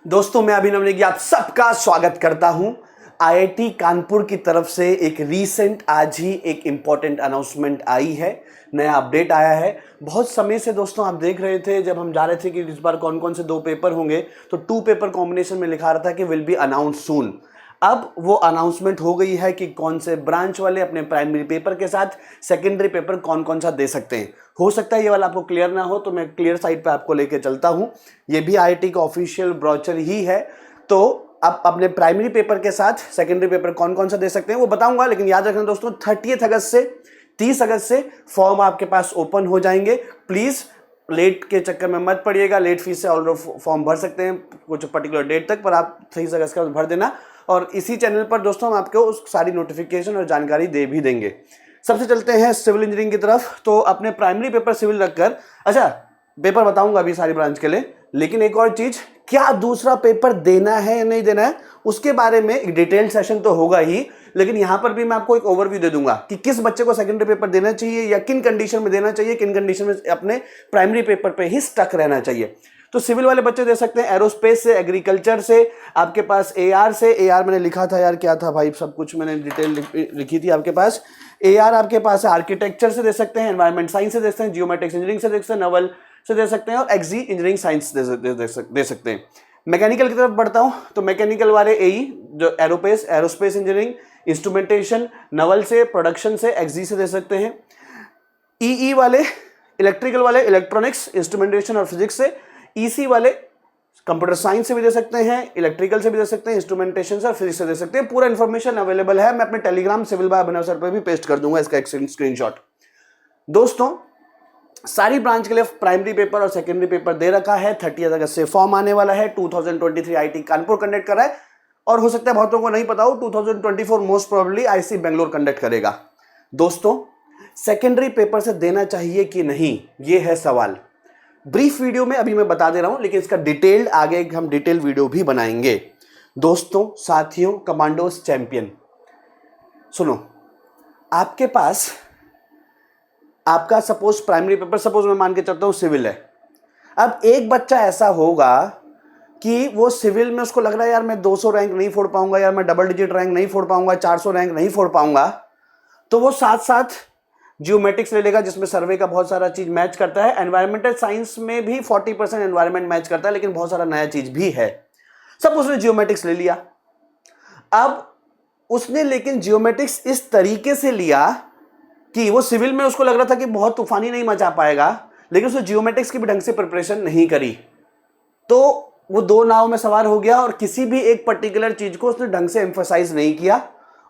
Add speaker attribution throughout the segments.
Speaker 1: दोस्तों मैं अभिनव नेगी आप सबका स्वागत करता हूं। आईआईटी कानपुर की तरफ से एक रीसेंट आज ही एक इम्पॉर्टेंट अनाउंसमेंट आई है, नया अपडेट आया है। बहुत समय से दोस्तों आप देख रहे थे जब हम जा रहे थे कि इस बार कौन कौन से 2 पेपर होंगे, तो 2 पेपर कॉम्बिनेशन में लिखा रहा था कि विल बी अनाउंस सून। अब वो अनाउंसमेंट हो गई है कि कौन से ब्रांच वाले अपने प्राइमरी पेपर के साथ सेकेंडरी पेपर कौन कौन सा दे सकते हैं। हो सकता है ये वाला आपको क्लियर ना हो, तो मैं क्लियर साइड पे आपको लेके चलता हूँ। ये भी आईआईटी का ऑफिशियल ब्रोचर ही है, तो अब अपने प्राइमरी पेपर के साथ सेकेंडरी पेपर कौन कौन सा दे सकते हैं वो बताऊंगा। लेकिन याद रखना दोस्तों, 30 अगस्त से 30 अगस्त से फॉर्म आपके पास ओपन हो जाएंगे। प्लीज़ लेट के चक्कर में मत पड़िएगा। लेट फीस से ऑलरेडी फॉर्म भर सकते हैं कुछ पर्टिकुलर डेट तक, पर आप 30 अगस्त का भर देना। और इसी चैनल पर दोस्तों हम आपको उस सारी नोटिफिकेशन और जानकारी दे भी देंगे। सबसे चलते हैं सिविल इंजीनियरिंग की तरफ। तो अपने प्राइमरी पेपर सिविल रखकर, अच्छा पेपर बताऊंगा अभी सारी ब्रांच के लिए, लेकिन एक और चीज, क्या दूसरा पेपर देना है या नहीं देना है उसके बारे में एक डिटेल्ड सेशन तो होगा ही, लेकिन यहां पर भी मैं आपको एक ओवरव्यू दे दूंगा कि किस बच्चे को सेकेंडरी पेपर देना चाहिए या किन कंडीशन में देना चाहिए, किन कंडीशन में अपने प्राइमरी पेपर पे ही स्टक रहना चाहिए। तो सिविल वाले बच्चे दे सकते हैं एरोस्पेस से, एग्रीकल्चर से, आपके पास एआर से। एआर मैंने लिखा था यार, क्या था भाई, सब कुछ मैंने डिटेल लिखी थी आपके पास। एआर आपके पास है, आर्किटेक्चर से दे सकते हैं, एनवायरमेंट साइंस से दे सकते हैं, जियोमेट्रिक्स इंजीनियरिंग से दे सकते हैं, नवल से दे सकते हैं, और एक्जी इंजीनियरिंग साइंस दे सकते हैं। मैकेनिकल की तरफ बढ़ता हूं तो मैकेनिकल वाले एई जो एरोस्पेस इंजीनियरिंग, इंस्ट्रूमेंटेशन, नवल से, प्रोडक्शन से, एक्जी से दे सकते हैं। ईई वाले इलेक्ट्रिकल वाले इलेक्ट्रॉनिक्स, इंस्ट्रूमेंटेशन और फिजिक्स से। ईसी वाले कंप्यूटर साइंस से भी दे सकते हैं, इलेक्ट्रिकल से भी दे सकते हैं, इंस्ट्रूमेंटेशन से और फिजिक्स से दे सकते हैं। पूरा इंफॉर्मेशन अवेलेबल है, मैं अपने टेलीग्राम सिविल बाय अभिनव सर पर भी पेस्ट कर दूंगा इसका एक स्क्रीनशॉट। दोस्तों सारी ब्रांच के लिए प्राइमरी पेपर और सेकेंडरी पेपर दे रखा है। 30 अगस्त से फॉर्म आने वाला है। 2023 आईआईटी कानपुर कंडक्ट कर रहा है, और हो सकता है बहुतों को नहीं पता हो, 2024 most probably IIC Bangalore conduct करेगा। दोस्तों सेकेंडरी पेपर से देना चाहिए कि नहीं, ये है सवाल। ब्रीफ वीडियो में अभी मैं बता दे रहा हूं, लेकिन इसका डिटेल्ड आगे हम डिटेल वीडियो भी बनाएंगे। दोस्तों साथियों, कमांडोज चैंपियन, सुनो, आपके पास आपका सपोज प्राइमरी पेपर, सपोज मैं मान के चलता हूं सिविल है। अब एक बच्चा ऐसा होगा कि वो सिविल में उसको लग रहा है यार मैं 200 रैंक नहीं फोड़ पाऊंगा, यार मैं डबल डिजिट रैंक नहीं फोड़ पाऊंगा, 400 रैंक नहीं फोड़ पाऊंगा, तो वो साथ साथ जियोमेट्रिक्स ले लेगा जिसमें सर्वे का बहुत सारा चीज मैच करता है। एनवायरमेंटल साइंस में भी 40% एनवायरमेंट मैच करता है, लेकिन बहुत सारा नया चीज भी है। सब उसने जियोमेट्रिक्स ले लिया। अब उसने लेकिन जियोमेट्रिक्स इस तरीके से लिया कि वो सिविल में उसको लग रहा था कि बहुत तूफानी नहीं मचा पाएगा, लेकिन उसने जियोमेट्रिक्स की भी ढंग से प्रिपरेशन नहीं करी, तो वो 2 नाव में सवार हो गया और किसी भी एक पर्टिकुलर चीज को उसने ढंग से एम्फसाइज नहीं किया,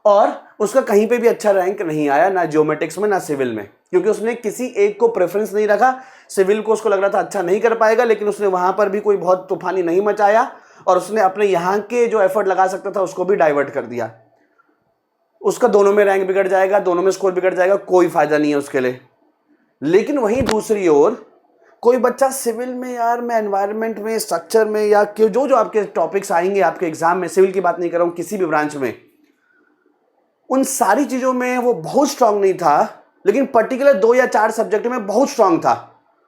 Speaker 1: और उसका कहीं पे भी अच्छा रैंक नहीं आया, ना जियोमेट्रिक्स में ना सिविल में, क्योंकि उसने किसी एक को प्रेफरेंस नहीं रखा। सिविल को उसको लग रहा था अच्छा नहीं कर पाएगा, लेकिन उसने वहां पर भी कोई बहुत तूफानी नहीं मचाया, और उसने अपने यहाँ के जो एफर्ट लगा सकता था उसको भी डाइवर्ट कर दिया। उसका दोनों में रैंक बिगड़ जाएगा, दोनों में स्कोर बिगड़ जाएगा, कोई फायदा नहीं है उसके लिए। लेकिन वहीं दूसरी ओर कोई बच्चा सिविल में, यार मैं एनवायरमेंट में, स्ट्रक्चर में, या जो जो आपके टॉपिक्स आएंगे आपके एग्जाम में, सिविल की बात नहीं कर रहा हूं, किसी भी ब्रांच में, उन सारी चीजों में वो बहुत स्ट्रांग नहीं था, लेकिन पर्टिकुलर 2 या 4 सब्जेक्ट में बहुत स्ट्रांग था,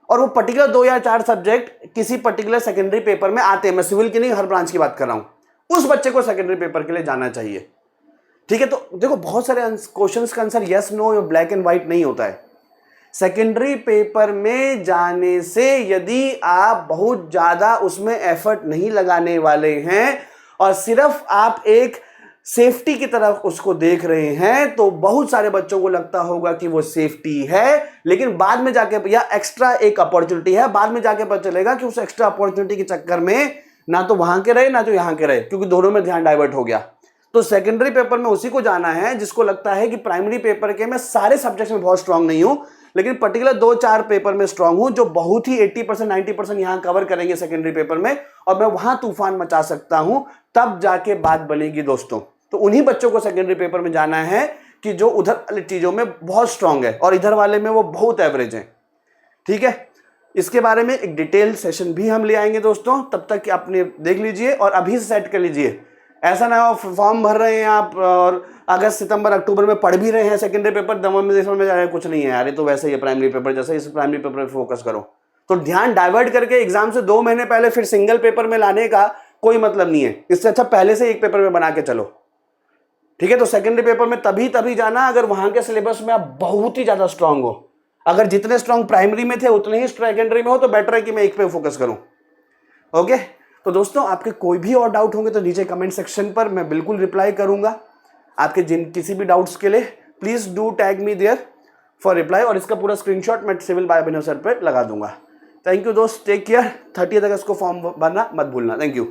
Speaker 1: और वो पर्टिकुलर 2 या 4 सब्जेक्ट किसी पर्टिकुलर सेकेंडरी पेपर में आते हैं। मैं सिविल की नहीं, हर ब्रांच की बात कर रहा हूं। उस बच्चे को सेकेंडरी पेपर के लिए जाना चाहिए, ठीक है। तो देखो बहुत सारे क्वेश्चंस का आंसर यस नो या ब्लैक एंड व्हाइट नहीं होता है। सेकेंडरी पेपर में जाने से यदि आप बहुत ज्यादा उसमें एफर्ट नहीं लगाने वाले हैं और सिर्फ आप एक सेफ्टी की तरफ उसको देख रहे हैं, तो बहुत सारे बच्चों को लगता होगा कि वो सेफ्टी है, लेकिन बाद में जाके, या एक्स्ट्रा एक अपॉर्चुनिटी है, बाद में जाके पता चलेगा कि उस एक्स्ट्रा अपॉर्चुनिटी के चक्कर में ना तो वहां के रहे ना तो यहां के रहे, क्योंकि दोनों में ध्यान डाइवर्ट हो गया। तो सेकेंडरी पेपर में उसी को जाना है जिसको लगता है कि प्राइमरी पेपर के मैं सारे सब्जेक्ट्स में बहुत स्ट्रांग नहीं हूं, लेकिन पर्टिकुलर 2-4 पेपर में स्ट्रांग हूं, जो बहुत ही 80% 90% यहां कवर करेंगे सेकेंडरी पेपर में, और मैं वहां तूफान मचा सकता हूं, तब जाके बात बनेगी दोस्तों। तो उन्हीं बच्चों को सेकेंडरी पेपर में जाना है कि जो उधर वाली चीजों में बहुत स्ट्रांग है और इधर वाले में वो बहुत एवरेज है, ठीक है। इसके बारे में एक डिटेल सेशन भी हम ले आएंगे दोस्तों, तब तक आपने देख लीजिए और अभी से सेट कर लीजिए। ऐसा ना हो फॉर्म भर रहे हैं आप और अगस्त सितंबर अक्टूबर में पढ़ भी रहे हैं सेकेंडरी पेपर, दमन में जा रहे हैं, कुछ नहीं है यार, ये तो वैसे ही है प्राइमरी पेपर जैसे, इस प्राइमरी पेपर पे फोकस करो। तो ध्यान डाइवर्ट करके एग्जाम से 2 महीने पहले फिर सिंगल पेपर में लाने का कोई मतलब नहीं है। इससे अच्छा पहले से एक पेपर में बना के चलो, ठीक है। तो सेकेंडरी पेपर में तभी जाना अगर वहां के सिलेबस में आप बहुत ही ज्यादा स्ट्रांग हो। अगर जितने स्ट्रांग प्राइमरी में थे उतने ही सेकेंडरी में हो तो बेटर है कि मैं एक पे फोकस करूं। ओके, तो दोस्तों आपके कोई भी और डाउट होंगे तो नीचे कमेंट सेक्शन पर मैं बिल्कुल रिप्लाई करूंगा। आपके किसी भी डाउट्स के लिए please do tag me there for reply, और इसका पूरा स्क्रीनशॉट मैं सिविल बाय अभिनव सर पर लगा दूंगा। थैंक यू दोस्त, टेक केयर। 30 अगस्त को फॉर्म भरना मत भूलना। Thank you.